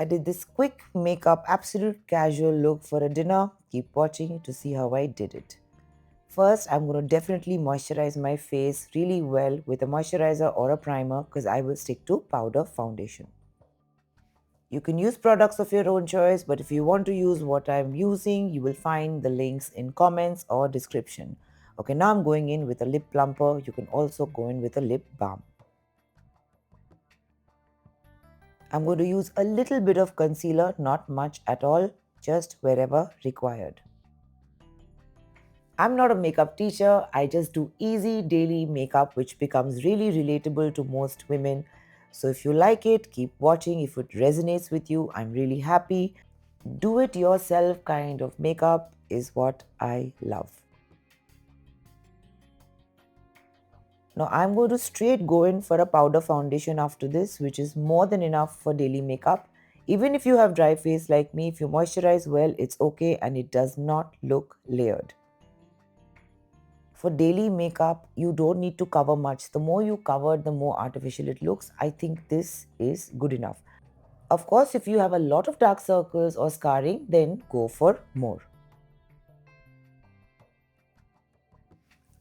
I did this quick makeup, absolute casual look for a dinner. Keep watching to see how I did it. First, I'm going to definitely moisturize my face really well with a moisturizer or a primer because I will stick to powder foundation. You can use products of your own choice, but if you want to use what I'm using, you will find the links in comments or description. Okay, now I'm going in with a lip plumper. You can also go in with a lip balm. I'm going to use a little bit of concealer, not much at all, just wherever required. I'm not a makeup teacher, I just do easy daily makeup which becomes really relatable to most women. So if you like it, keep watching. If it resonates with you, I'm really happy. Do it yourself kind of makeup is what I love. Now I'm going to straight go in for a powder foundation after this, which is more than enough for daily makeup. Even if you have dry face like me, if you moisturize well, it's okay and it does not look layered. For daily makeup, you don't need to cover much. The more you cover, the more artificial it looks. I think this is good enough. Of course, if you have a lot of dark circles or scarring, then go for more.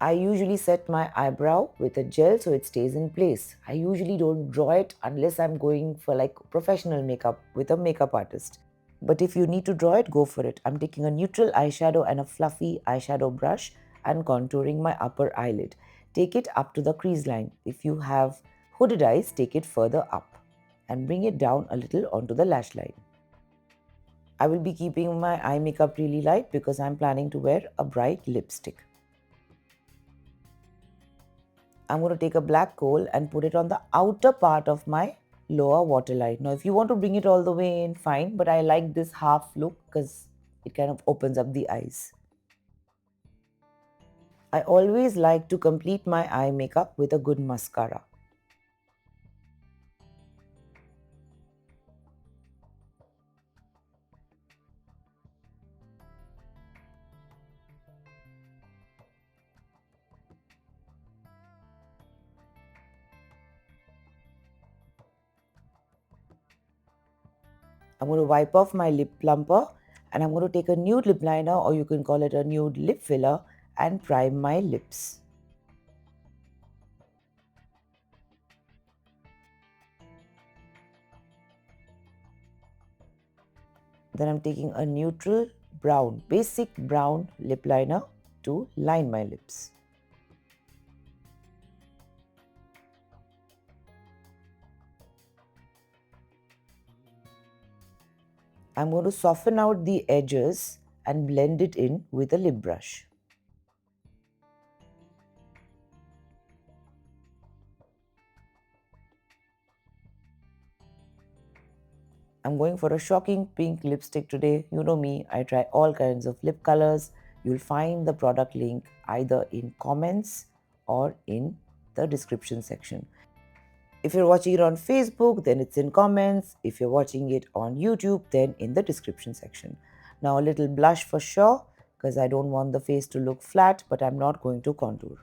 I usually set my eyebrow with a gel so it stays in place. I usually don't draw it unless I'm going for like professional makeup with a makeup artist. But if you need to draw it, go for it. I'm taking a neutral eyeshadow and a fluffy eyeshadow brush and contouring my upper eyelid. Take it up to the crease line. If you have hooded eyes, take it further up and bring it down a little onto the lash line. I will be keeping my eye makeup really light because I'm planning to wear a bright lipstick. I'm going to take a black kohl and put it on the outer part of my lower waterline. Now, if you want to bring it all the way in, fine, but I like this half look because it kind of opens up the eyes. I always like to complete my eye makeup with a good mascara. I'm going to wipe off my lip plumper and I'm going to take a nude lip liner, or you can call it a nude lip filler, and prime my lips. Then I'm taking a neutral brown, basic brown lip liner to line my lips. I'm going to soften out the edges and blend it in with a lip brush. I'm going for a shocking pink lipstick today. You know me, I try all kinds of lip colors. You'll find the product link either in comments or in the description section. If you're watching it on Facebook, then it's in comments. If you're watching it on YouTube, then in the description section. Now a little blush for sure, because I don't want the face to look flat, but I'm not going to contour.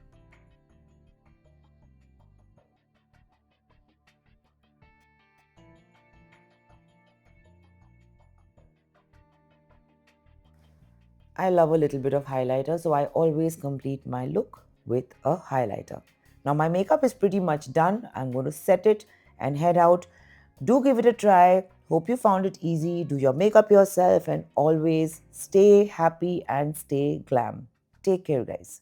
I love a little bit of highlighter, so I always complete my look with a highlighter. Now my makeup is pretty much done. I'm going to set it and head out. Do give it a try. Hope you found it easy. Do your makeup yourself and always stay happy and stay glam. Take care, guys.